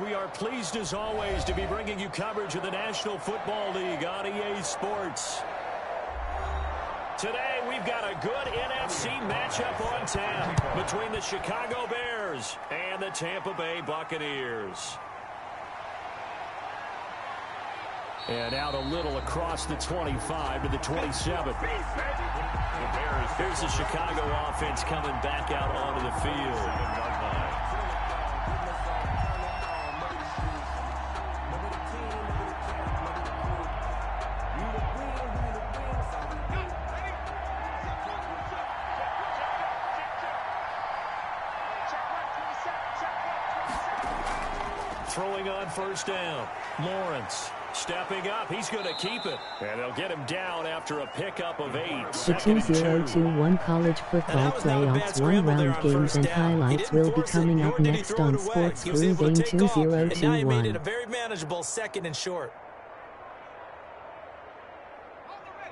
We are pleased as always to be bringing you coverage of the National Football League on EA Sports. Today we've got a good NFC matchup on tap between the Chicago Bears and the Tampa Bay Buccaneers. And out a little across the 25 to the 27. Here's the Chicago offense coming back out onto the field. Throwing on first down. Lawrence stepping up. He's going to keep it. And they'll get him down after a pickup of 8. The 2021 college football playoffs one-round games and highlights will be coming up next on Sports Brew Game 2021. And now he made it a very manageable second and short.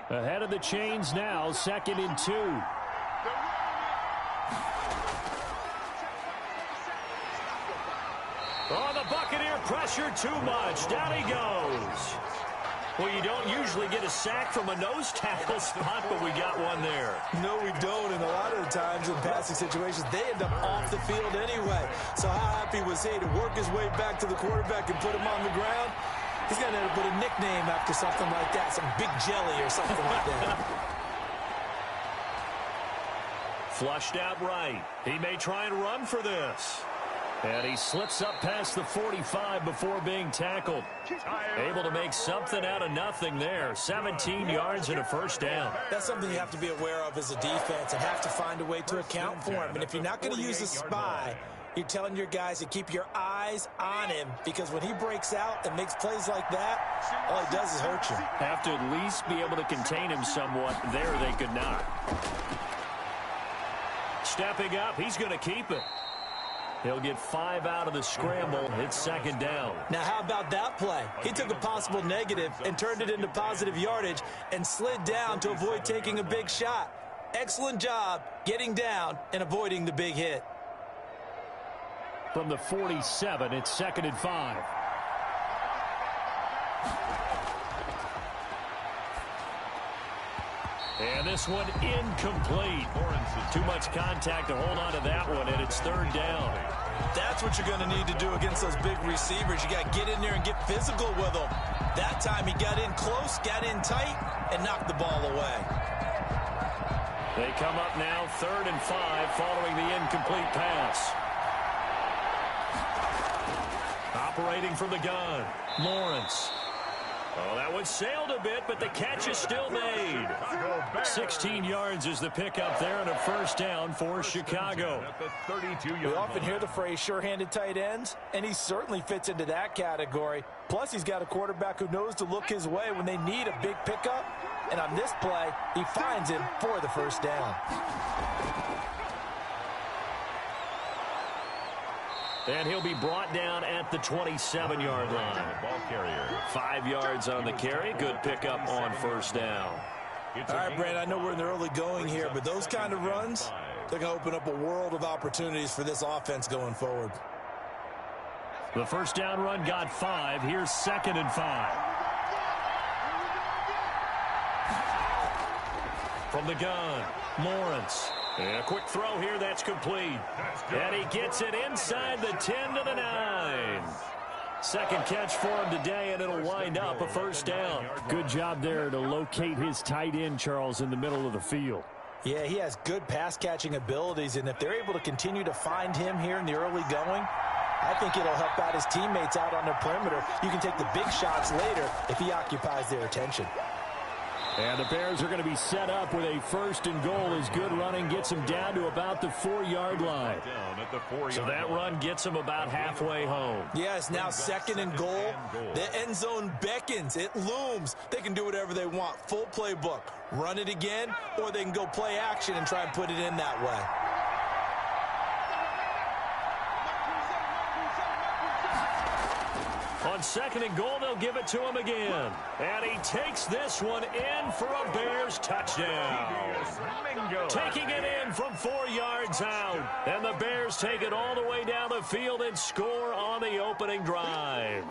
Ahead of the chains now, 2nd and 2. Oh, the Buccaneer pressure too much. Down he goes. Well, you don't usually get a sack from a nose tackle spot, but we got one there. No, we don't. And a lot of the times in passing situations, they end up off the field anyway. So how happy was he to work his way back to the quarterback and put him on the ground? He's going to put a nickname after something like that, some Big Jelly or something like that. Flushed out right. He may try and run for this. And he slips up past the 45 before being tackled. Able to make something out of nothing there. 17 yards and a first down. That's something you have to be aware of as a defense and have to find a way to account for him. And if you're not going to use a spy, you're telling your guys to keep your eyes on him, because when he breaks out and makes plays like that, all he does is hurt you. Have to at least be able to contain him somewhat. There they could not. Stepping up, he's going to keep it. He'll get 5 out of the scramble. It's 2nd down. Now, how about that play? He took a possible negative and turned it into positive yardage and slid down to avoid taking a big shot. Excellent job getting down and avoiding the big hit. From the 47, it's 2nd and 5. And this one incomplete. Too much contact to hold on to that one, and it's 3rd down. That's what you're going to need to do against those big receivers. You got to get in there and get physical with them. That time he got in close, got in tight, and knocked the ball away. They come up now 3rd and 5 following the incomplete pass. Operating from the gun, Lawrence. Oh, that one sailed a bit, but the catch is still made. 16 yards is the pickup there, and a first down for Chicago. We often hear the phrase sure-handed tight ends, and he certainly fits into that category. Plus, he's got a quarterback who knows to look his way when they need a big pickup. And on this play, he finds him for the first down. And he'll be brought down at the 27-yard line. 5 yards on the carry. Good pickup on first down. All right, Brandon, I know we're in the early going here, but those kind of runs, they're going to open up a world of opportunities for this offense going forward. The first down run got 5. Here's 2nd and 5. From the gun, Lawrence. And a quick throw here, that's complete. And he gets it inside the 10 to the 9. Second catch for him today, and it'll wind up a first down. Good job there to locate his tight end, Charles, in the middle of the field. Yeah, he has good pass-catching abilities, and if they're able to continue to find him here in the early going, I think it'll help out his teammates out on the perimeter. You can take the big shots later if he occupies their attention. And the Bears are going to be set up with a 1st and goal as good running gets them down to about the 4-yard line. So that run gets them about halfway home. Yeah, it's now 2nd and goal. The end zone beckons. It looms. They can do whatever they want. Full playbook. Run it again, or they can go play action and try and put it in that way. On On 2nd and goal, they'll give it to him again. And he takes this one in for a Bears touchdown. Taking it in from 4 yards out. And the Bears take it all the way down the field and score on the opening drive.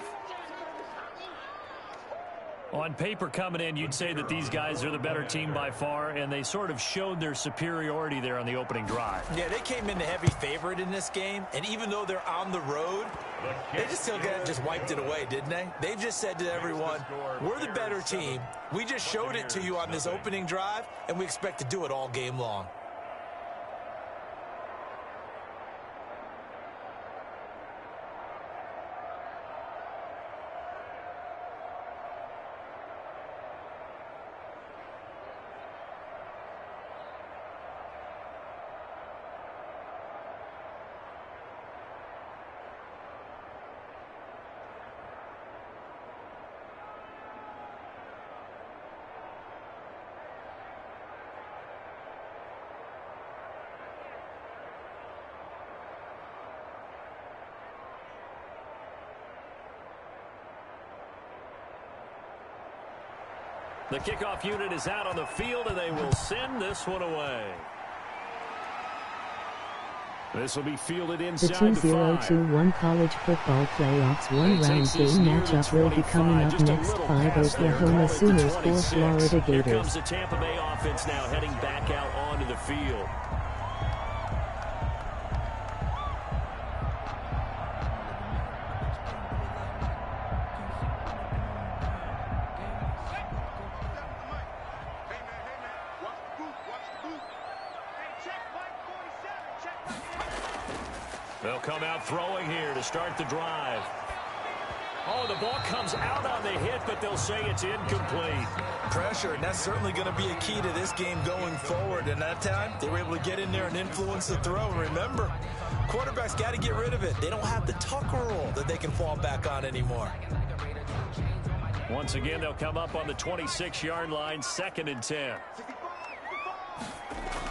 On paper coming in, you'd say that these guys are the better team by far, and they sort of showed their superiority there on the opening drive. Yeah, they came in the heavy favorite in this game, and even though they're on the road, they just still just wiped it away, didn't they? They just said to everyone, we're the better team. We just showed it to you on this opening drive, and we expect to do it all game long. The kickoff unit is out on the field, and they will send this one away. This will be fielded inside the 2021 college football playoffs one-round game matchup will be coming up next. 5 Oklahoma Sooners, 4 Florida Gators. Here comes the Tampa Bay offense now heading back out onto the field. They'll come out throwing here to start the drive. Oh, the ball comes out on the hit, but they'll say it's incomplete. Pressure, and that's certainly going to be a key to this game going forward. And that time, they were able to get in there and influence the throw. And remember, quarterbacks got to get rid of it. They don't have the Tucker rule that they can fall back on anymore. Once again, they'll come up on the 26-yard line, 2nd and 10.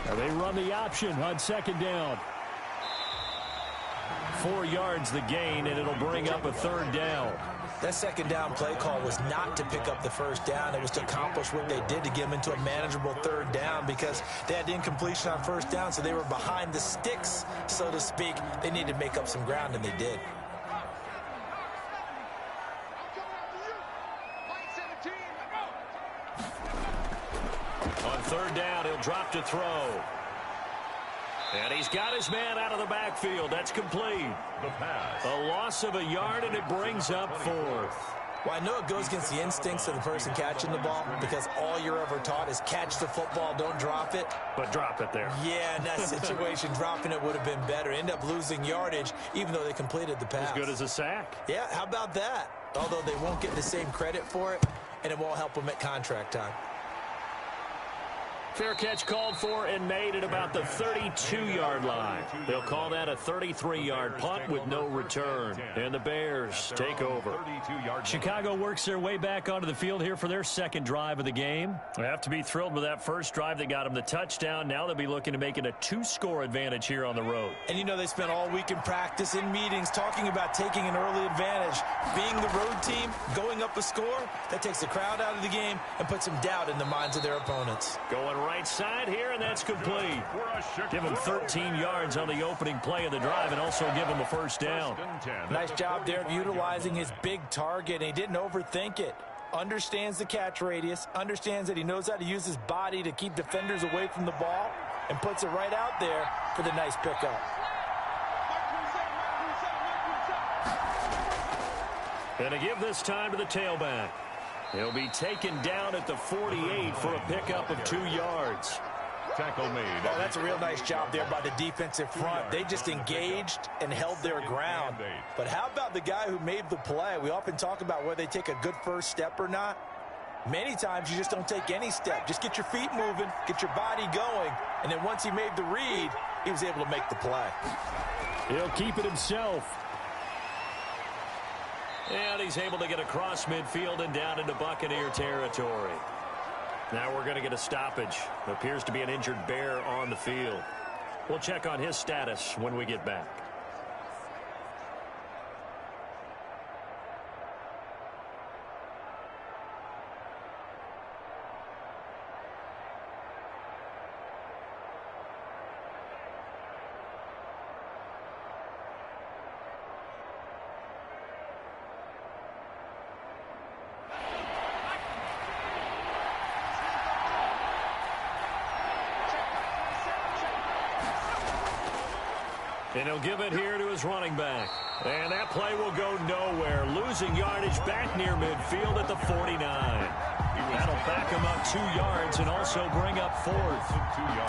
Now they run the option on 2nd down. 4 yards the gain, and it'll bring up a 3rd down. That 2nd down play call was not to pick up the 1st down. It was to accomplish what they did to get them into a manageable 3rd down because they had incompletion on 1st down, so they were behind the sticks, so to speak. They needed to make up some ground, and they did. On 3rd down, he'll drop to throw. And he's got his man out of the backfield. That's complete. The pass. A loss of a yard, and it brings up 4th. Well, I know it goes against the instincts of the person catching the ball because all you're ever taught is catch the football, don't drop it. But drop it there. Yeah, in that situation, dropping it would have been better. End up losing yardage, even though they completed the pass. As good as a sack. Yeah, how about that? Although they won't get the same credit for it, and it won't help them at contract time. Fair catch called for and made at about the 32-yard line. They'll call that a 33-yard punt with no return. And the Bears take over. Chicago works their way back onto the field here for their 2nd drive of the game. They have to be thrilled with that first drive that got them the touchdown. Now they'll be looking to make it a 2-score advantage here on the road. And you know they spent all week in practice, in meetings, talking about taking an early advantage. Being the road team, going up a score, that takes the crowd out of the game and puts some doubt in the minds of their opponents. Going right side here, and that's complete. Give him 13 yards on the opening play of the drive and also give him a 1st down. Nice job there of utilizing his big target, and he didn't overthink it. Understands the catch radius, understands that he knows how to use his body to keep defenders away from the ball, and puts it right out there for the nice pickup. And to give this time to the tailback. He'll be taken down at the 48 for a pickup of 2 yards. Tackle made. Oh, that's a real nice job there by the defensive front. They just engaged and held their ground. But how about the guy who made the play? We often talk about whether they take a good first step or not. Many times you just don't take any step. Just get your feet moving, get your body going, and then once he made the read, he was able to make the play. He'll keep it himself. And he's able to get across midfield and down into Buccaneer territory. Now we're going to get a stoppage. There appears to be an injured Bear on the field. We'll check on his status when we get back. And he'll give it here to his running back. And that play will go nowhere. Losing yardage back near midfield at the 49. That'll back him up 2 yards and also bring up 4th.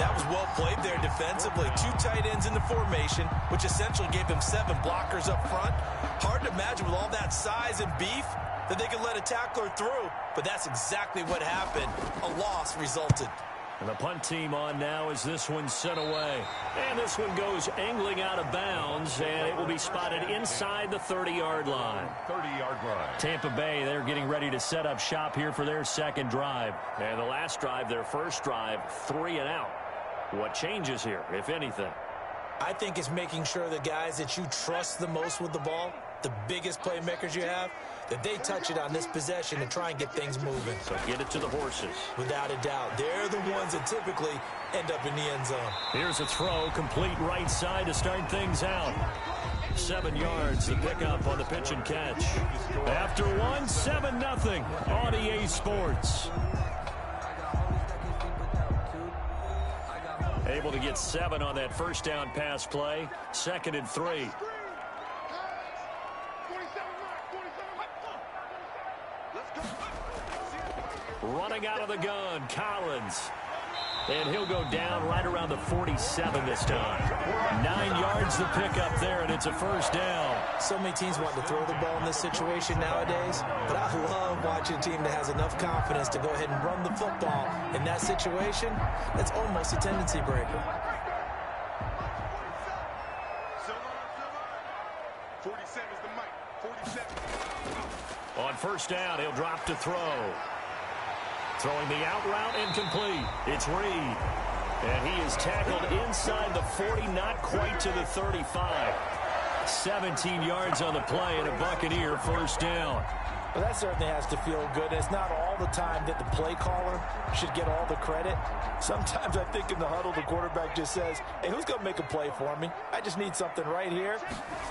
That was well played there defensively. 2 tight ends in the formation, which essentially gave them 7 blockers up front. Hard to imagine with all that size and beef that they could let a tackler through. But that's exactly what happened. A loss resulted. And the punt team on now as this one sent away. And this one goes angling out of bounds, and it will be spotted inside the 30-yard line. 30-yard line. Tampa Bay, they're getting ready to set up shop here for their second drive. And the last drive, their first drive, 3 and out. What changes here, if anything? I think it's making sure the guys that you trust the most with the ball, the biggest playmakers you have, that they touch it on this possession and try and get things moving. So get it to the horses. Without a doubt. They're the ones that typically end up in the end zone. Here's a throw, complete right side to start things out. 7 yards, the pickup on the pitch and catch. After one, 7-0 on EA Sports. Able to get 7 on that first down pass play. 2nd and 3. Running out of the gun, Collins. And he'll go down right around the 47 this time. 9 yards the pickup there, and it's a first down. So many teams want to throw the ball in this situation nowadays, but I love watching a team that has enough confidence to go ahead and run the football. In that situation, that's almost a tendency breaker. 47 is the mic. 47. On first down, he'll drop to throw. Throwing the out route incomplete. It's Reed. And he is tackled inside the 40, not quite to the 35. 17 yards on the play and a Buccaneer first down. Well, that certainly has to feel good. It's not all the time that the play caller should get all the credit. Sometimes I think in the huddle, the quarterback just says, hey, who's going to make a play for me? I just need something right here.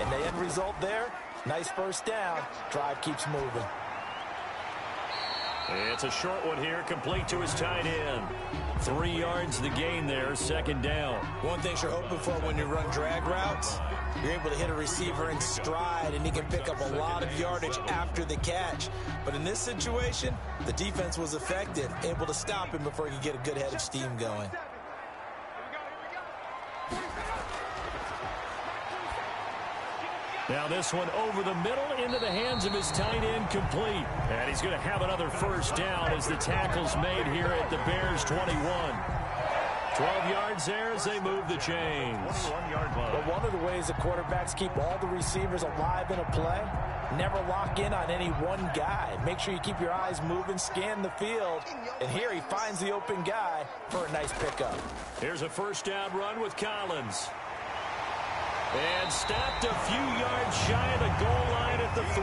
And the end result there, nice first down. Drive keeps moving. It's a short one here, complete to his tight end. 3 yards the gain there, 2nd down. One thing you're hoping for when you run drag routes, you're able to hit a receiver in stride, and he can pick up a lot of yardage after the catch. But in this situation, the defense was effective, able to stop him before he could get a good head of steam going. Now this one over the middle into the hands of his tight end, complete. And he's going to have another first down as the tackle's made here at the Bears 21. 12 yards there as they move the chains. 21-yard line. But one of the ways the quarterbacks keep all the receivers alive in a play, never lock in on any one guy. Make sure you keep your eyes moving, scan the field. And here he finds the open guy for a nice pickup. Here's a first down run with Collins. And stopped a few yards shy of the goal line at the 3.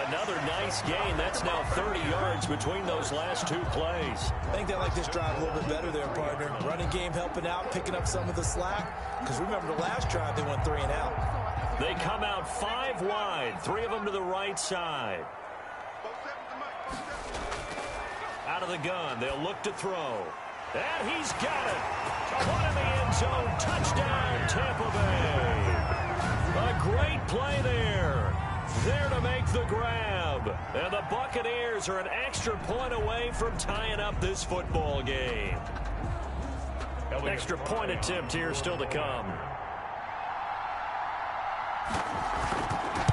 Another nice gain. That's now 30 yards between those last 2 plays. I think they like this drive a little bit better there, partner. Running game helping out, picking up some of the slack. Because remember the last drive, they went 3 and out. They come out 5 wide, 3 of them to the right side. Out of the gun, they'll look to throw. And he's got it. One in the end zone. Touchdown, Tampa Bay. A great play there. There to make the grab. And the Buccaneers are an extra point away from tying up this football game. Extra point attempt here still to come.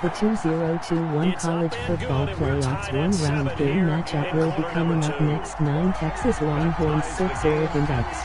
The 2021 college football playoffs 1-round game matchup will be coming up next. 9 Texas Longhorns, 6 Oregon Ducks.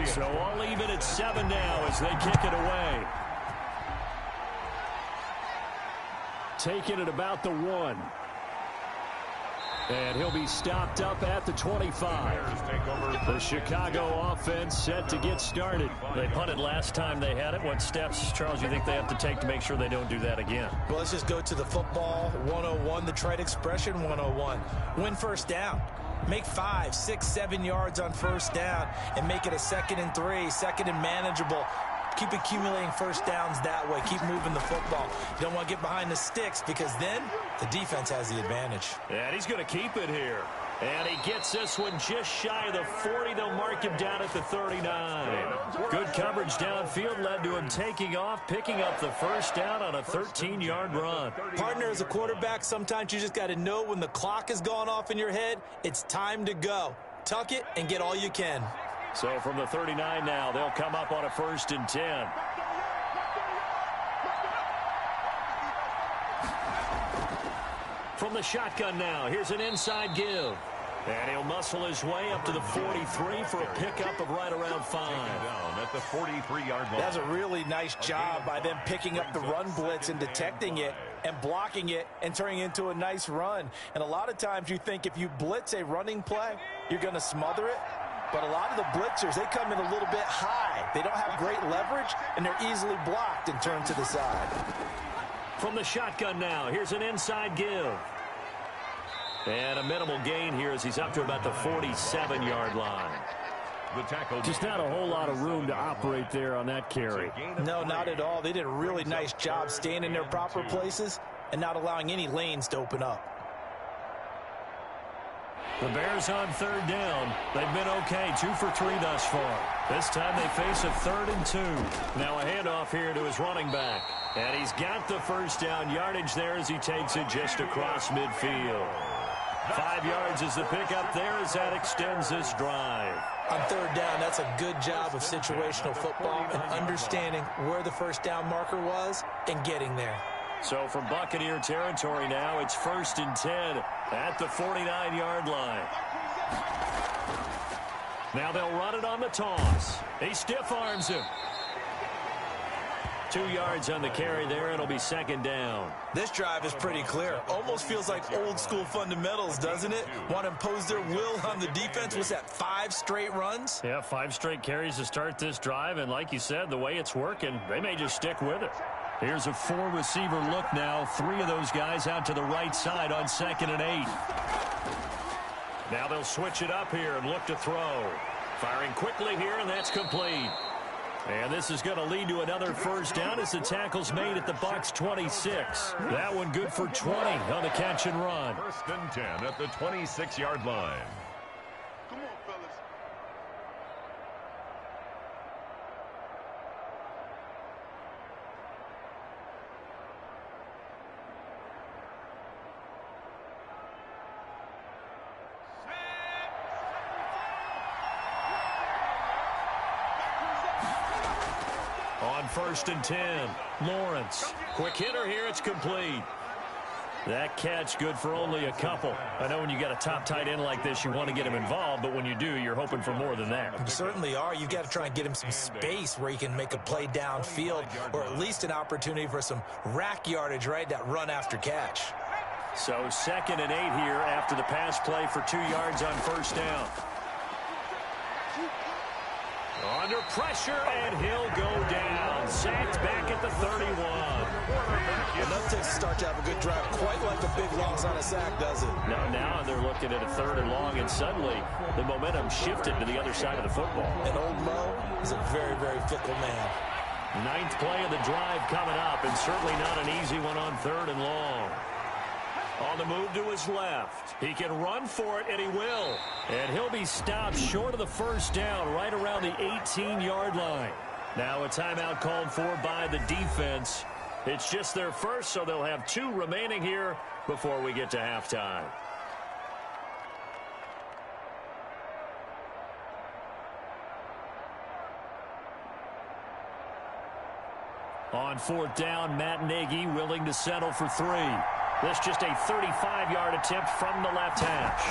So all even at 7 now as they kick it away. taken at about the 1. And he'll be stopped up at the 25. The Chicago offense set to get started. They punted last time they had it. What steps, Charles, you think they have to take to make sure they don't do that again? Well, let's just go to the football 101, the trade expression 101. Win first down. Make 5, 6, 7 yards on first down and make it a 2nd and 3, 2nd and manageable. Keep accumulating first downs that way. Keep moving the football. You don't want to get behind the sticks because then the defense has the advantage. And he's going to keep it here. And he gets this one just shy of the 40. They'll mark him down at the 39. Good coverage downfield led to him taking off, picking up the first down on a 13-yard run. Partner, as a quarterback, sometimes you just got to know when the clock has gone off in your head, it's time to go. Tuck it and get all you can. So from the 39 now, they'll come up on a 1st and 10. From the shotgun now, here's an inside give. And he'll muscle his way up to the 43 for a pickup of right around 5. Down at the 43-yard line. That's a really nice job by them picking up the run blitz and detecting it and blocking it and turning it into a nice run. And a lot of times you think if you blitz a running play, you're going to smother it. But a lot of the blitzers, they come in a little bit high. They don't have great leverage, and they're easily blocked and turned to the side. From the shotgun now, here's an inside give. And a minimal gain here as he's up to about the 47-yard line. The tackle. Just not a whole lot of room to operate there on that carry. No, not at all. They did a really nice job staying in their proper places and not allowing any lanes to open up. The Bears on 3rd down. They've been okay, 2 for 3 thus far. This time they face a 3rd and 2. Now a handoff here to his running back. And he's got the first down yardage there as he takes it just across midfield. 5 yards is the pickup there as that extends this drive. On 3rd down, that's a good job of situational football and understanding where the first down marker was and getting there. So from Buccaneer territory now, it's 1st and 10 at the 49-yard line. Now they'll run it on the toss. He stiff arms him. 2 yards on the carry there. It'll be 2nd down. This drive is pretty clear. Almost feels like old school fundamentals, doesn't it? Want to impose their will on the defense. Was that 5 straight runs? Yeah, 5 straight carries to start this drive. And like you said, the way it's working, they may just stick with it. Here's a 4-receiver look now. 3 of those guys out to the right side on 2nd and 8. Now they'll switch it up here and look to throw. Firing quickly here, and that's complete. And this is going to lead to another first down as the tackle's made at the Bucs 26. That one good for 20 on the catch and run. 1st and 10 at the 26-yard line. Come on, fellas. On 1st and 10, Lawrence. Quick hitter here, it's complete. That catch good for only a couple. I know when you got a top tight end like this, you want to get him involved, but when you do, you're hoping for more than that. You certainly are. You've got to try and get him some space where he can make a play downfield or at least an opportunity for some rack yardage, right? That run after catch. So 2nd and 8 here after the pass play for 2 yards on first down. Under pressure, and he'll go down. Sacked back at the 31. Enough takes to start to have a good drive. Quite like a big loss on a sack, does it? Now they're looking at a 3rd and long, and suddenly the momentum shifted to the other side of the football. And old Mo is a very, very fickle man. 9th play of the drive coming up, and certainly not an easy one on 3rd and long. On the move to his left. He can run for it, and he will. And he'll be stopped short of the first down right around the 18-yard line. Now a timeout called for by the defense. It's just their first, so they'll have 2 remaining here before we get to halftime. On 4th down, Matt Nagy willing to settle for 3. This just a 35-yard attempt from the left hash.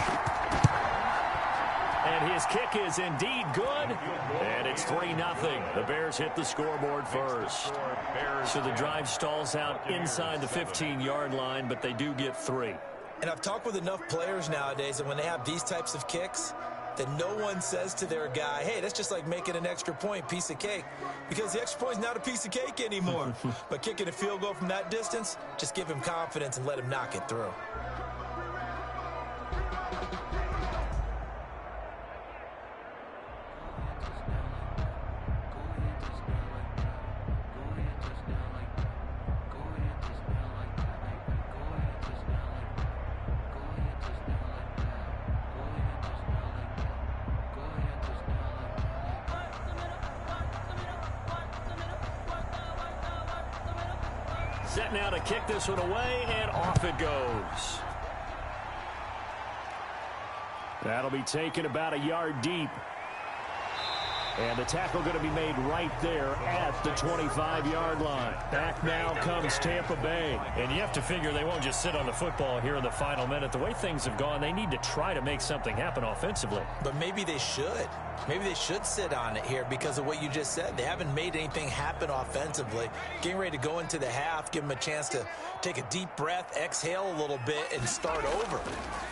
And his kick is indeed good. And it's 3-0. The Bears hit the scoreboard first. So the drive stalls out inside the 15-yard line, but they do get 3. And I've talked with enough players nowadays that when they have these types of kicks, that no one says to their guy, hey, that's just like making an extra point, piece of cake. Because the extra point is not a piece of cake anymore. But kicking a field goal from that distance, just give him confidence and let him knock it through. Set now to kick this one away, and off it goes. That'll be taken about a yard deep. And the tackle going to be made right there at the 25-yard line. Back now comes Tampa Bay. And you have to figure they won't just sit on the football here in the final minute. The way things have gone, they need to try to make something happen offensively. But maybe they should. Maybe they should sit on it here because of what you just said. They haven't made anything happen offensively. Getting ready to go into the half, give them a chance to take a deep breath, exhale a little bit, and start over.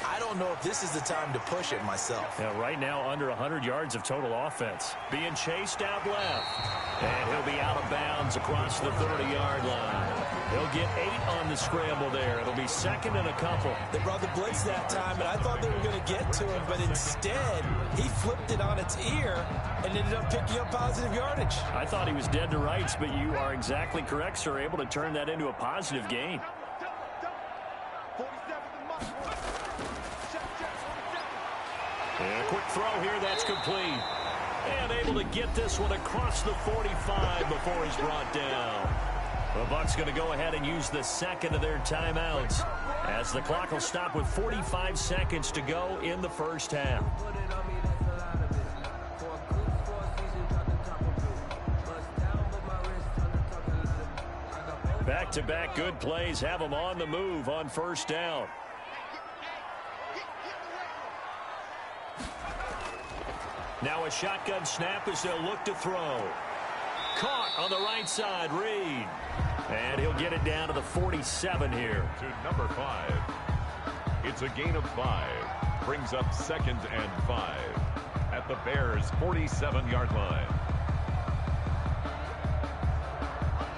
I don't know if this is the time to push it myself. Yeah, right now under 100 yards of total offense. Being chased out left. And he'll be out of bounds across the 30-yard line. He'll get 8 on the scramble there. It'll be second and a couple. They brought the blitz that time, and I thought they were going to get to him, but instead he flipped it on its ear and ended up picking up positive yardage. I thought he was dead to rights, but you are exactly correct, sir. Able to turn that into a positive gain. And a quick throw here, that's complete. And able to get this one across the 45 before he's brought down. The Bucs going to go ahead and use the second of their timeouts as the clock will stop with 45 seconds to go in the first half. Back-to-back good plays have them on the move on first down. Now a shotgun snap as they'll look to throw. Caught on the right side, Reed. And he'll get it down to the 47 here. To number 5. It's a gain of 5. Brings up 2nd and 5 at the Bears' 47-yard line.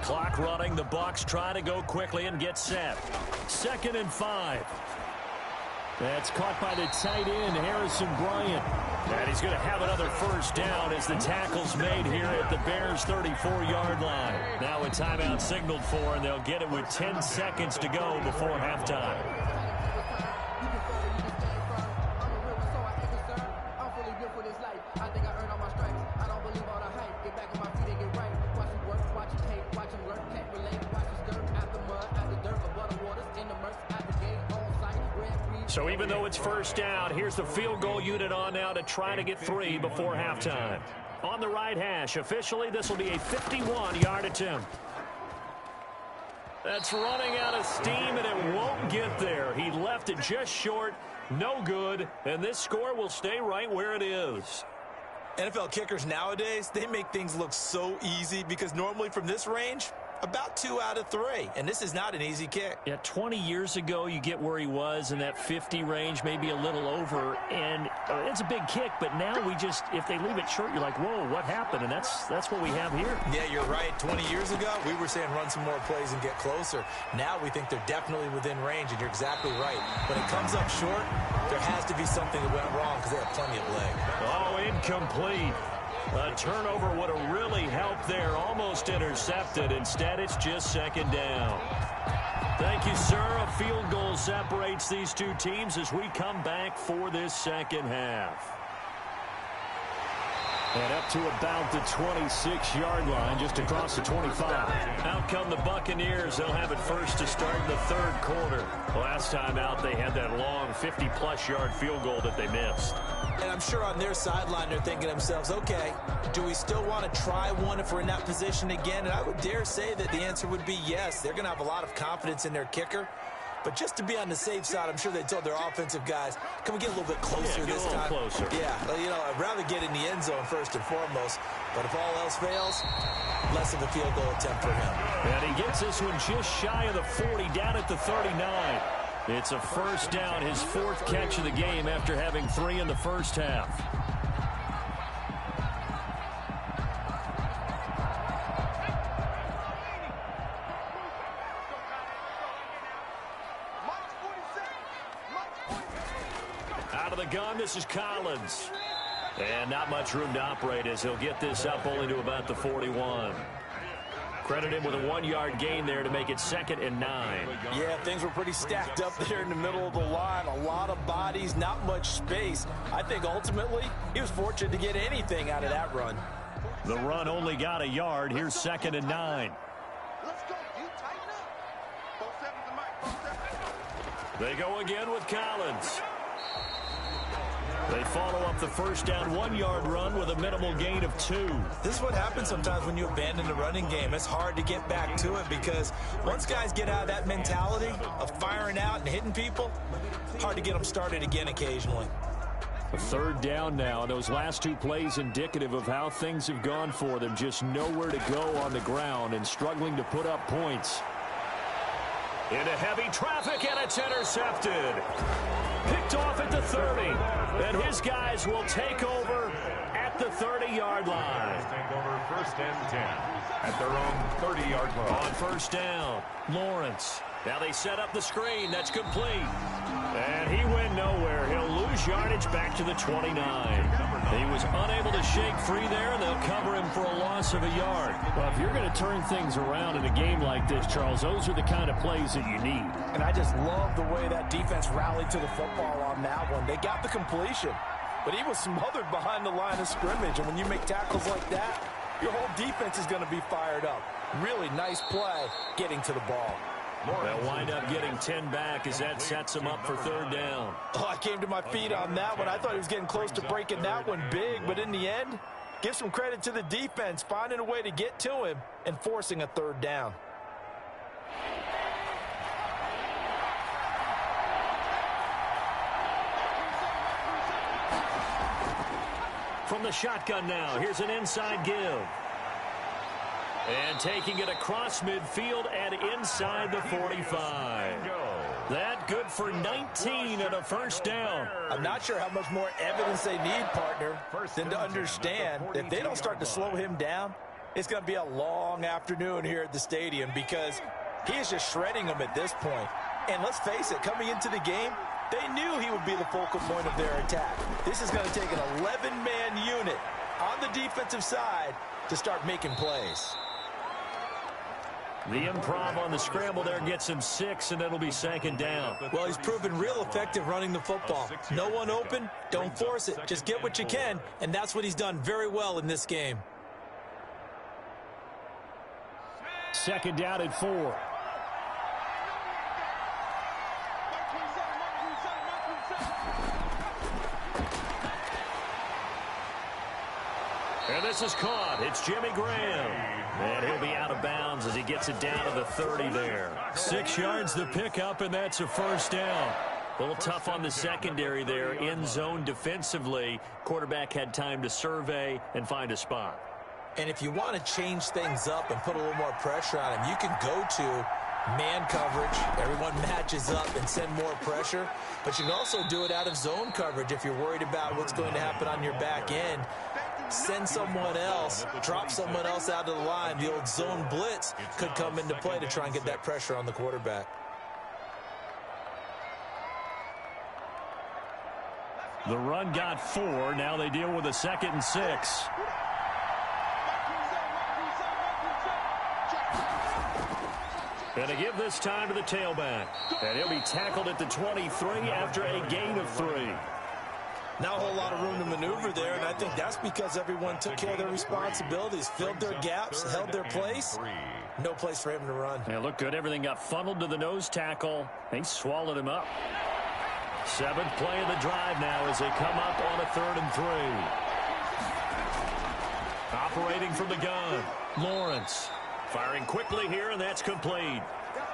Clock running. The Bucs try to go quickly and get set. 2nd and 5. That's caught by the tight end, Harrison Bryant. And he's going to have another first down as the tackle's made here at the Bears' 34-yard line. Now a timeout signaled for, and they'll get it with 10 seconds to go before halftime. So even though it's first down, here's the field goal unit on now to try to get 3 before halftime. On the right hash, officially, this will be a 51-yard attempt. That's running out of steam, and it won't get there. He left it just short, no good, and this score will stay right where it is. NFL kickers nowadays, they make things look so easy because normally from this range, about 2 out of 3, and this is not an easy kick. Yeah, 20 years ago, you get where he was in that 50 range, maybe a little over, and it's a big kick, but now we just, if they leave it short, you're like, whoa, what happened? And that's what we have here. Yeah, you're right. 20 years ago, we were saying run some more plays and get closer. Now we think they're definitely within range, and you're exactly right. When it comes up short, there has to be something that went wrong because they have plenty of leg. Oh, incomplete. A turnover would have really helped there. Almost intercepted. Instead, it's just second down. Thank you, sir. A field goal separates these two teams as we come back for this second half. And up to about the 26-yard line, just across the 25. Out come the Buccaneers. They'll have it first to start the third quarter. Last time out, they had that long 50-plus yard field goal that they missed. And I'm sure on their sideline they're thinking to themselves, okay, do we still want to try one if we're in that position again? And I would dare say that the answer would be yes. They're going to have a lot of confidence in their kicker. But just to be on the safe side, I'm sure they told their offensive guys, can we get a little bit closer this time? Closer. Yeah, you know, I'd rather get in the end zone first and foremost. But if all else fails, less of a field goal attempt for him. And he gets this one just shy of the 40, down at the 39. It's a first down, his 4th catch of the game after having 3 in the first half. Out of the gun, this is Collins. And not much room to operate as he'll get this up only to about the 41. Credit him with a 1-yard gain there to make it 2nd and 9. Yeah, things were pretty stacked up there in the middle of the line. A lot of bodies, not much space. I think ultimately he was fortunate to get anything out of that run. The run only got a yard. Here's 2nd and 9. Let's go. You tighten up. 4-7 to Mike. 4-7. They go again with Collins. They follow up the first down 1-yard run with a minimal gain of 2. This is what happens sometimes when you abandon the running game. It's hard to get back to it because once guys get out of that mentality of firing out and hitting people, hard to get them started again occasionally. A 3rd down now. Those last 2 plays indicative of how things have gone for them. Just nowhere to go on the ground and struggling to put up points. Into heavy traffic, and it's intercepted. Picked off at the 30. And his guys will take over at the 30-yard line. Take over 1st and 10 at their own 30-yard line. On first down, Lawrence. Now they set up the screen. That's complete. And he went nowhere. He'll lose yardage back to the 29. He was unable to shake free there, and they'll cover him for a loss of a yard. Well, if you're going to turn things around in a game like this, Charles, those are the kind of plays that you need. And I just love the way that defense rallied to the football on that one. They got the completion, but he was smothered behind the line of scrimmage. And when you make tackles like that, your whole defense is going to be fired up. Really nice play getting to the ball. They'll wind up getting 10 back as that sets him up for 3rd down. Oh, I came to my feet on that one. I thought he was getting close to breaking that one big, but in the end, give some credit to the defense, finding a way to get to him and forcing a 3rd down. From the shotgun now, here's an inside give. And taking it across midfield and inside the 45. That good for 19 and a first down. I'm not sure how much more evidence they need, partner, than to understand that if they don't start to slow him down, it's going to be a long afternoon here at the stadium because he is just shredding them at this point. And let's face it, coming into the game, they knew he would be the focal point of their attack. This is going to take an 11-man unit on the defensive side to start making plays. The improv on the scramble there gets him 6, and it'll be 2nd down. Well, he's proven real effective running the football. No one open, don't force it. Just get what you can, and that's what he's done very well in this game. 2nd down at 4. And this is caught. It's Jimmy Graham. And he'll be out of bounds as he gets it down to the 30 there. 6 yards the pickup, and that's a first down. A little tough on the secondary there. In zone defensively. Quarterback had time to survey and find a spot. And if you want to change things up and put a little more pressure on him, you can go to man coverage. Everyone matches up and send more pressure. But you can also do it out of zone coverage if you're worried about what's going to happen on your back end. Send someone else, drop someone else out of the line. The old zone blitz could come into play to try and get that pressure on the quarterback. The run got 4. Now they deal with a 2nd and 6. And to give this time to the tailback. And he'll be tackled at the 23 after a gain of 3. Not a whole lot of room to maneuver there, and I think that's because everyone took care of their responsibilities, filled their gaps, held their place. No place for him to run. Yeah, looked good. Everything got funneled to the nose tackle. They swallowed him up. 7th play of the drive now as they come up on a 3rd and 3. Operating from the gun, Lawrence. Firing quickly here, and that's complete.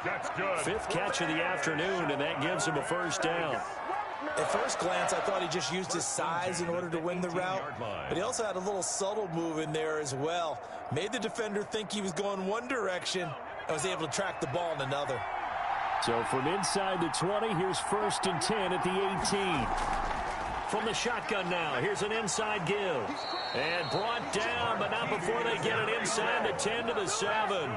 That's good. Fifth catch of the afternoon, and that gives him a first down. At first glance, I thought he just used his size in order to win the route, but he also had a little subtle move in there as well. Made the defender think he was going one direction and was able to track the ball in another. So from inside the 20, here's 1st and 10 at the 18. From the shotgun now, here's an inside give. And brought down, but not before they get it inside the 10 to the 7.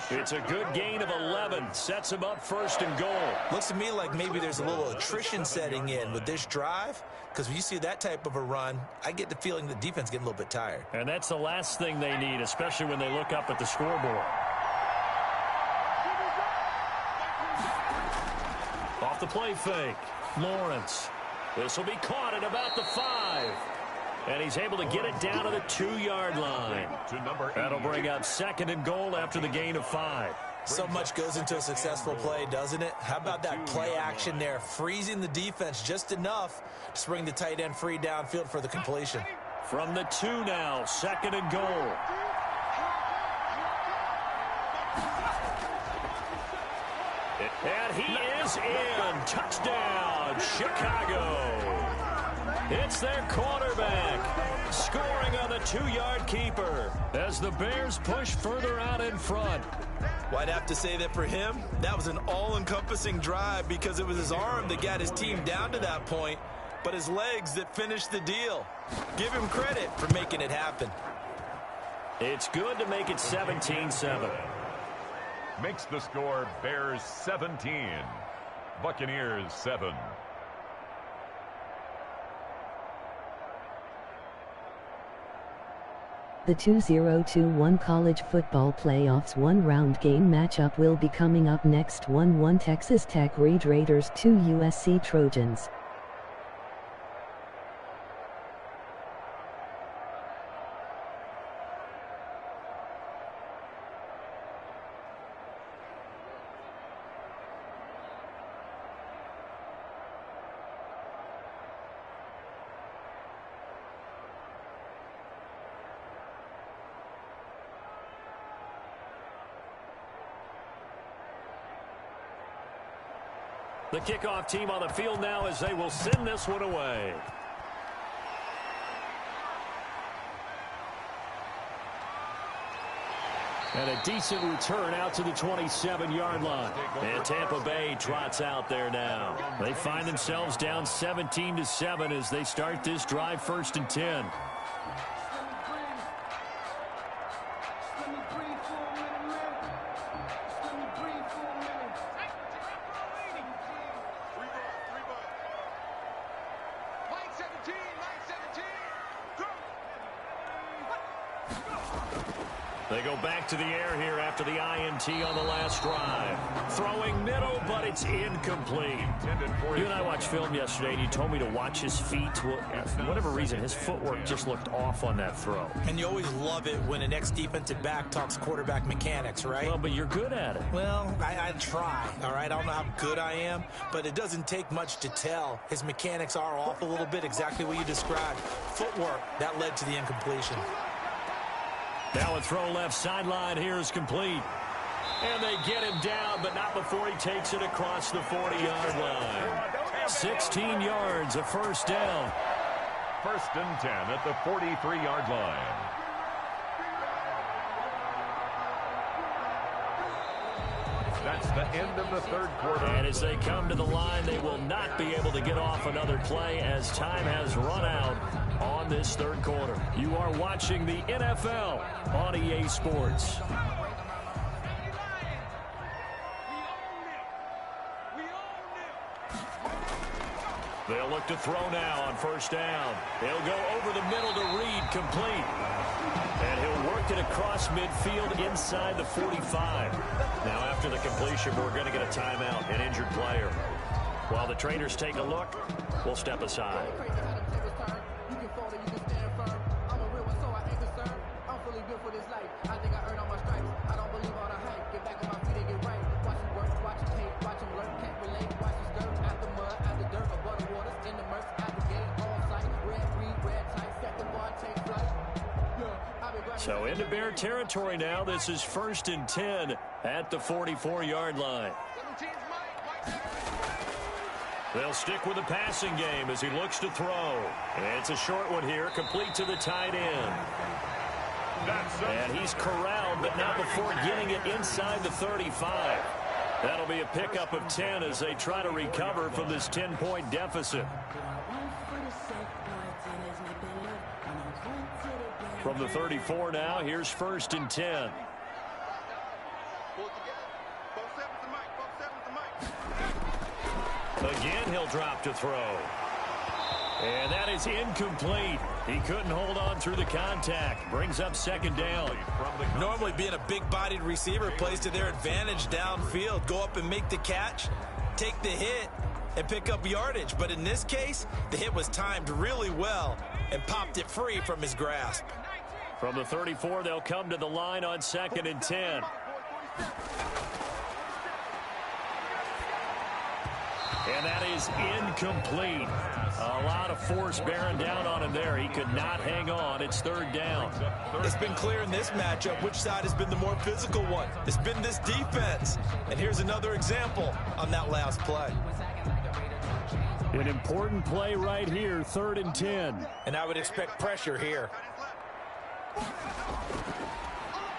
It's a good gain of 11. Sets him up 1st and goal. Looks to me like maybe there's a little attrition setting in with this drive, because when you see that type of a run, I get the feeling the defense getting a little bit tired. And that's the last thing they need, especially when they look up at the scoreboard. Off the play fake, Lawrence. This will be caught at about the 5. And he's able to get it down to the 2-yard line. That'll bring up 2nd and goal after the gain of 5. So much goes into a successful play, doesn't it? How about that play action there, freezing the defense just enough to bring the tight end free downfield for the completion. From the 2 now, 2nd and goal. And he is in. Touchdown, Chicago. It's their quarterback scoring on the 2-yard keeper as the Bears push further out in front. Well, I'd have to say that for him, that was an all-encompassing drive because it was his arm that got his team down to that point, but his legs that finished the deal. Give him credit for making it happen. It's good to make it 17-7. Makes the score Bears 17, Buccaneers 7. The 2021 College Football Playoffs one-round game matchup will be coming up next. 1-1 Texas Tech Red Raiders 2 USC Trojans. The kickoff team on the field now as they will send this one away. And a decent return out to the 27-yard line. And Tampa Bay trots out there now. They find themselves down 17-7 as they start this drive 1st and 10. They go back to the air here after the INT on the last drive. Throwing middle, but it's incomplete. You and I watched film yesterday, and you told me to watch his feet. Well, for whatever reason, his footwork just looked off on that throw. And you always love it when an ex-defensive back talks quarterback mechanics, right? Well, but you're good at it. Well, I try, all right? I don't know how good I am, but it doesn't take much to tell. His mechanics are off a little bit, exactly what you described. Footwork, that led to the incompletion. Now a throw left sideline here is complete. And they get him down, but not before he takes it across the 40-yard line. 16 yards, a first down. 1st and 10 at the 43-yard line. That's the end of the 3rd quarter. And as they come to the line, they will not be able to get off another play as time has run out on this 3rd quarter. You are watching the NFL on EA Sports. They'll look to throw now on 1st down. He'll go over the middle to Reed, complete. And he'll work it across midfield inside the 45. Now after the completion, we're going to get a timeout, an injured player. While the trainers take a look, we'll step aside. So into Bear territory now. This is 1st and 10 at the 44-yard line. They'll stick with the passing game as he looks to throw. And it's a short one here, complete to the tight end. And he's corralled, but not before getting it inside the 35. That'll be a pickup of 10 as they try to recover from this 10-point deficit. From the 34 now, here's 1st and 10. Again, he'll drop to throw. And that is incomplete. He couldn't hold on through the contact. Brings up 2nd down. Normally being a big-bodied receiver plays to their advantage downfield. Go up and make the catch, take the hit, and pick up yardage. But in this case, the hit was timed really well and popped it free from his grasp. From the 34, they'll come to the line on 2nd and 10. And that is incomplete. A lot of force bearing down on him there. He could not hang on. It's 3rd down. It's been clear in this matchup which side has been the more physical one. It's been this defense. And here's another example on that last play. An important play right here, 3rd and 10. And I would expect pressure here.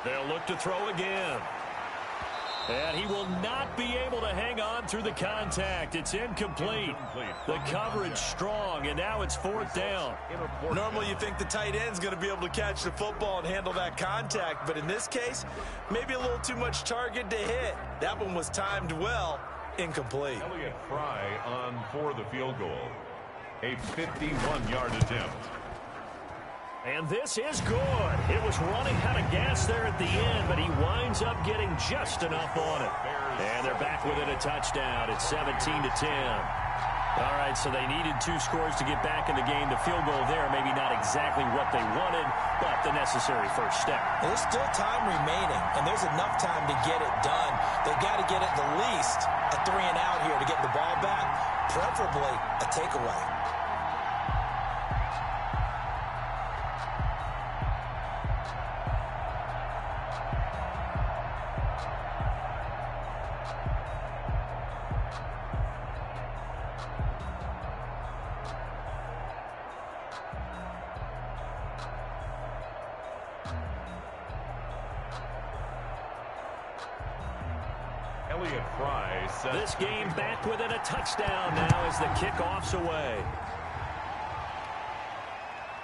They'll look to throw again. And he will not be able to hang on through the contact. It's incomplete. The coverage strong, and now it's 4th down. Normally you think the tight end's going to be able to catch the football and handle that contact, but in this case, maybe a little too much target to hit. That one was timed well, incomplete. Elliott Fry on for the field goal. A 51-yard attempt. And this is good. It was running out of gas there at the end, but he winds up getting just enough on it. And they're back within a touchdown. It's 17-10. All right, so they needed 2 scores to get back in the game. The field goal there, maybe not exactly what they wanted, but the necessary first step. There's still time remaining, and there's enough time to get it done. They've got to get at the least a 3 and out here to get the ball back, preferably a takeaway. This game back within a touchdown now as the kickoff's away.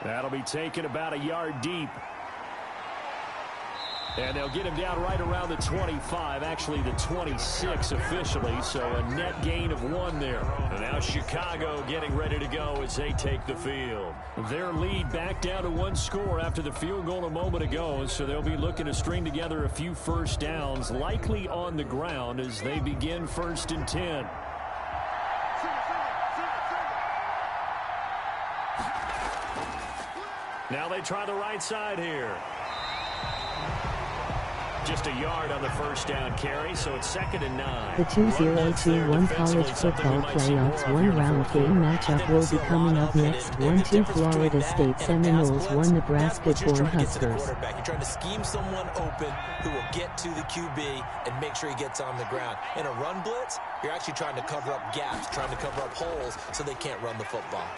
That'll be taken about a yard deep. And they'll get him down right around the 25, actually the 26 officially, so a net gain of 1 there. And now Chicago getting ready to go as they take the field. Their lead back down to 1 score after the field goal a moment ago, so they'll be looking to string together a few first downs, likely on the ground as they begin 1st and 10. Now they try the right side here. Just a yard on the first down carry, so it's 2nd and 9. The 2021 college football playoffs 1-round game matchup will be coming up next. 1-2 Florida State Seminoles, 1 Nebraska-born Huskers. You're trying to scheme someone open who will get to the QB and make sure he gets on the ground. In a run blitz, you're actually trying to cover up gaps, trying to cover up holes so they can't run the football.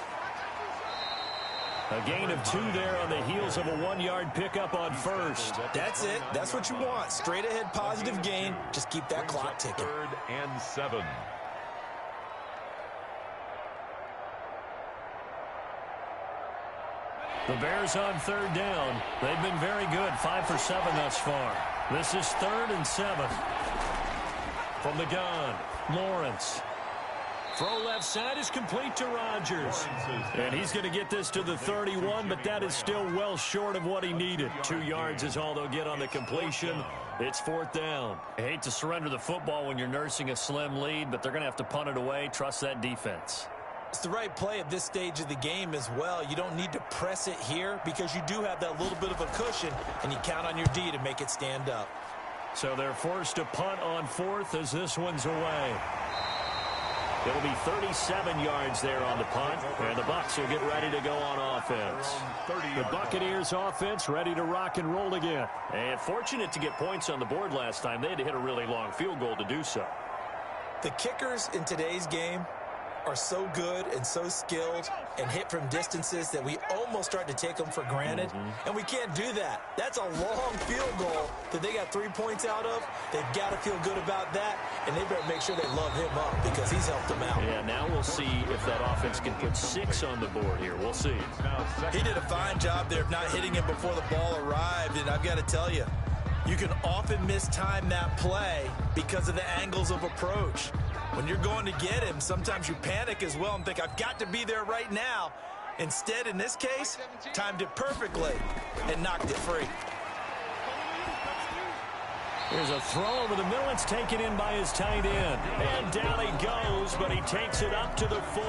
A gain of 2 there on the heels of a 1-yard pickup on first. That's it. That's what you want. Straight ahead positive gain. Just keep that clock ticking. 3rd and 7. The Bears on 3rd down. They've been very good. 5 for 7 thus far. This is 3rd and 7. From the gun, Lawrence. Throw left side is complete to Rodgers. And he's going to get this to the 31, but that is still well short of what he needed. 2 yards is all they'll get on the completion. It's 4th down. I hate to surrender the football when you're nursing a slim lead, but they're going to have to punt it away. Trust that defense. It's the right play at this stage of the game as well. You don't need to press it here because you do have that little bit of a cushion, and you count on your D to make it stand up. So they're forced to punt on 4th as this one's away. It'll be 37 yards there on the punt, and the Bucs will get ready to go on offense. The Buccaneers offense ready to rock and roll again. And fortunate to get points on the board last time. They had to hit a really long field goal to do so. The kickers in today's game are so good and so skilled and hit from distances that we almost start to take them for granted. And we can't do that. That's a long field goal that they got 3 points out of. They've got to feel good about that, and they better make sure they love him up because he's helped them out. Yeah, now we'll see if that offense can put 6 on the board here. We'll see. He did a fine job there of not hitting him before the ball arrived, and I've got to tell you, you can often mistime that play because of the angles of approach. When you're going to get him, sometimes you panic as well and think, I've got to be there right now. Instead, in this case, timed it perfectly and knocked it free. Here's a throw over the middle. It's taken in by his tight end. And down he goes, but he takes it up to the 40.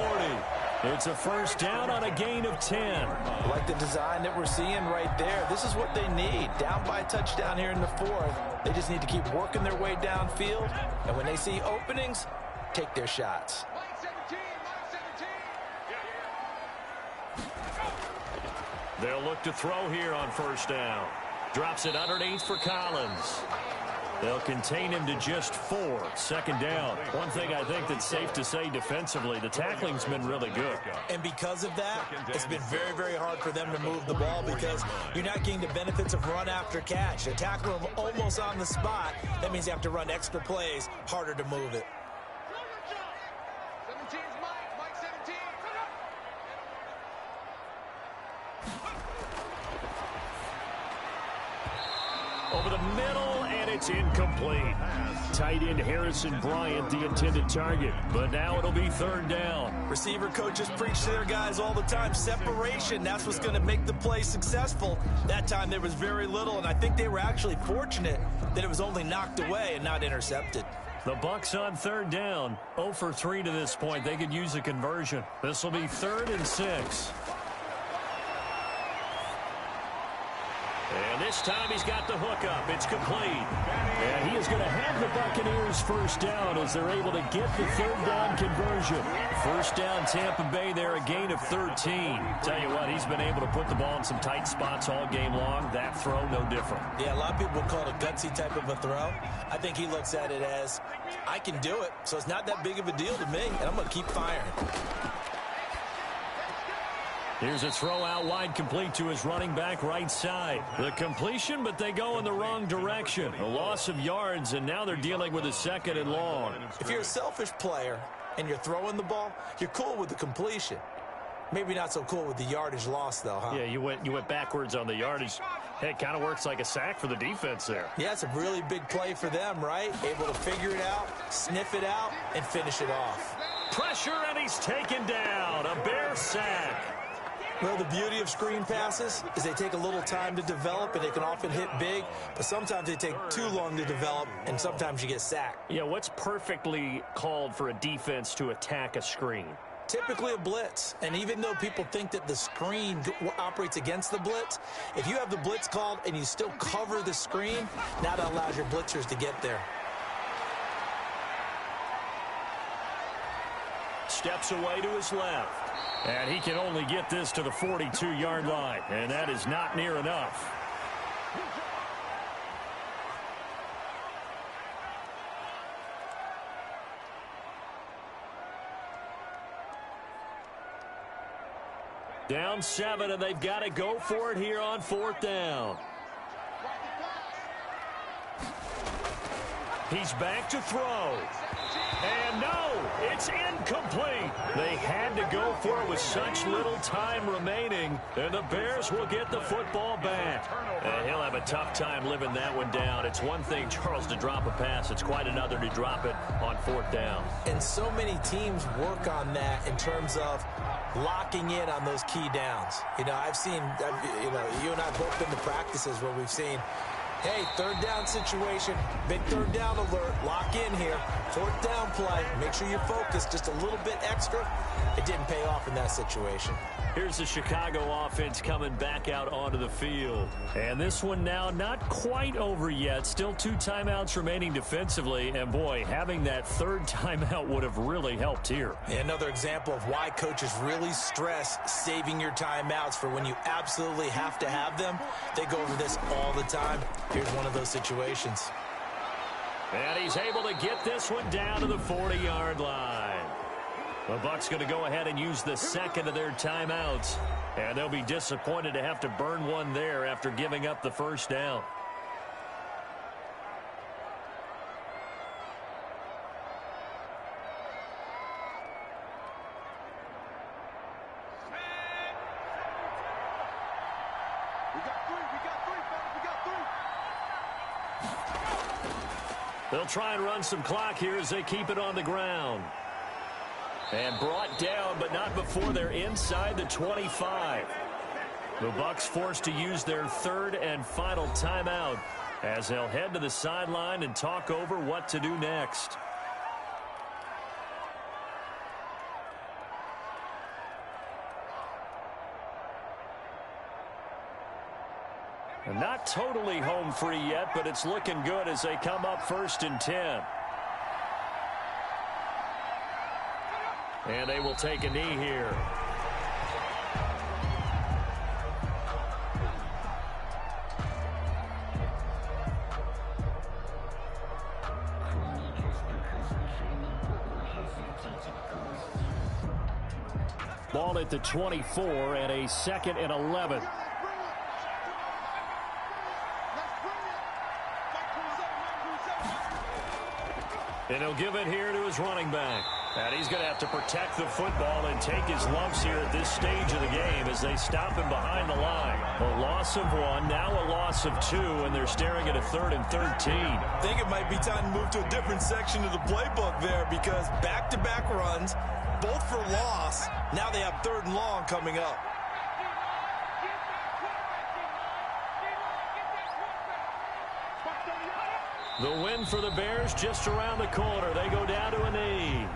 It's a first down on a gain of 10. Like the design that we're seeing right there. This is what they need. Down by a touchdown here in the 4th. They just need to keep working their way downfield. And when they see openings, take their shots. They'll look to throw here on first down. Drops it underneath for Collins. They'll contain him to just 4. Second down. One thing I think that's safe to say defensively, the tackling's been really good. And because of that, it's been very, very hard for them to move the ball because you're not getting the benefits of run after catch. They tackle him almost on the spot. That means you have to run extra plays, harder to move it. Over the middle, and it's incomplete. Tight end Harrison Bryant, the intended target. But now it'll be third down. Receiver coaches preach to their guys all the time. Separation, that's what's going to make the play successful. That time there was very little, and I think they were actually fortunate that it was only knocked away and not intercepted. The Bucs on third down. 0 for 3 to this point. They could use a conversion. This will be 3rd and 6. And this time he's got the hook up. It's complete. And he is going to have the Buccaneers first down as they're able to get the third down conversion. First down Tampa Bay there, a gain of 13. Tell you what, he's been able to put the ball in some tight spots all game long. That throw, no different. Yeah, a lot of people would call it a gutsy type of a throw. I think he looks at it as, I can do it, so it's not that big of a deal to me, and I'm going to keep firing. Here's a throw out wide, complete to his running back right side. The completion, but they go in the wrong direction. A loss of yards, and now they're dealing with a 2nd and long. If you're a selfish player and you're throwing the ball, you're cool with the completion. Maybe not so cool with the yardage loss, though, huh? Yeah, you went backwards on the yardage. Hey, it kind of works like a sack for the defense there. Yeah, it's a really big play for them, right? Able to figure it out, sniff it out, and finish it off. Pressure, and he's taken down. A Bear sack. Well, the beauty of screen passes is they take a little time to develop, and they can often hit big, but sometimes they take too long to develop, and sometimes you get sacked. Yeah, what's perfectly called for a defense to attack a screen? Typically a blitz, and even though people think that the screen operates against the blitz, if you have the blitz called and you still cover the screen, now that allows your blitzers to get there. Steps away to his left. And he can only get this to the 42-yard line, and that is not near enough. Down 7, and they've got to go for it here on 4th down. He's back to throw. And no, it's incomplete. They had to go for it with such little time remaining, and the Bears will get the football back. And he'll have a tough time living that one down. It's one thing, Charles, to drop a pass. It's quite another to drop it on 4th down. And so many teams work on that in terms of locking in on those key downs. You know, I've seen, you and I have both been to practices where we've seen Hey, third down situation, big third down alert, lock in here, fourth down play, make sure you focus just a little bit extra. It didn't pay off in that situation. Here's the Chicago offense coming back out onto the field. And this one now not quite over yet. Still 2 timeouts remaining defensively. And, boy, having that third timeout would have really helped here. Another example of why coaches really stress saving your timeouts for when you absolutely have to have them. They go over this all the time. Here's one of those situations. And he's able to get this one down to the 40-yard line. The Bucs going to go ahead and use the second of their timeouts. And they'll be disappointed to have to burn one there after giving up the first down. We got three, fellas, we got three. They'll try and run some clock here as they keep it on the ground. And brought down, but not before they're inside the 25. The Bucs forced to use their third and final timeout as they'll head to the sideline and talk over what to do next. And not totally home free yet, but it's looking good as they come up 1st and 10. And they will take a knee here. Ball at the 24 and a 2nd and 11. And he'll give it here to his running back. And he's going to have to protect the football and take his lumps here at this stage of the game as they stop him behind the line. A loss of 1, now a loss of 2, and they're staring at a 3rd and 13. I think it might be time to move to a different section of the playbook there because back-to-back runs, both for loss. Now they have 3rd and long coming up. The win for the Bears just around the corner. They go down to a knee.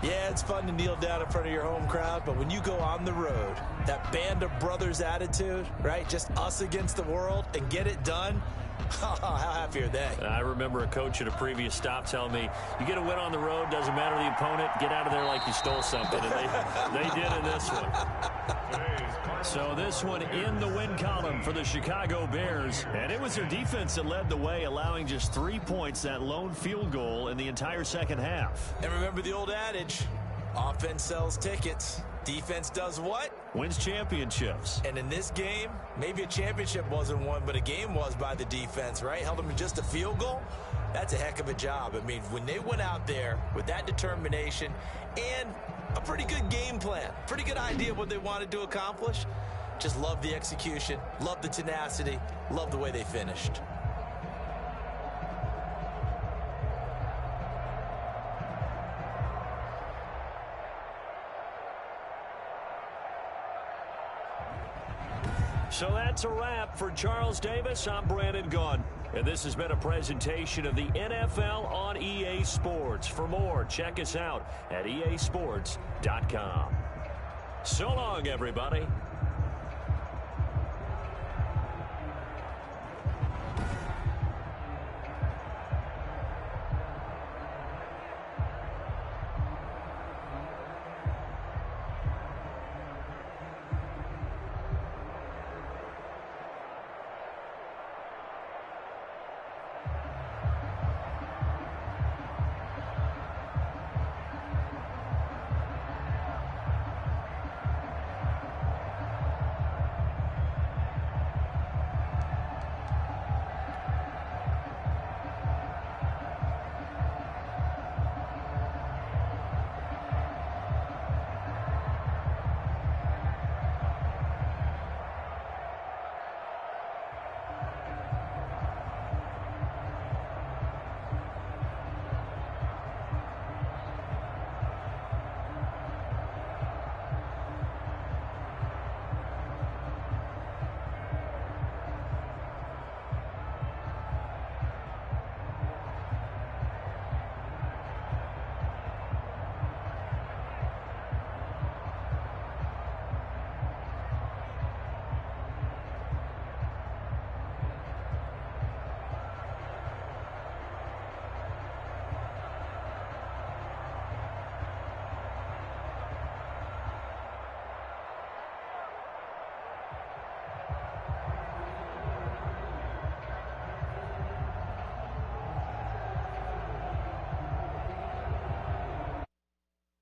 Yeah, it's fun to kneel down in front of your home crowd, but when you go on the road, that band of brothers attitude, right, just us against the world and get it done, how happy are they? I remember a coach at a previous stop telling me, you get a win on the road, doesn't matter the opponent, get out of there like you stole something. And they did in this one. So this one in the win column for the Chicago Bears. And it was their defense that led the way, allowing just 3 points, that lone field goal in the entire second half. And remember the old adage, offense sells tickets. Defense does what? Wins championships. And in this game, maybe a championship wasn't won, but a game was by the defense, right? Held them to just a field goal. That's a heck of a job. I mean, when they went out there with that determination and a pretty good game plan, pretty good idea of what they wanted to accomplish, just love the execution, love the tenacity, love the way they finished. So that's a wrap for Charles Davis. I'm Brandon Gaudin. And this has been a presentation of the NFL on EA Sports. For more, check us out at easports.com. So long, everybody.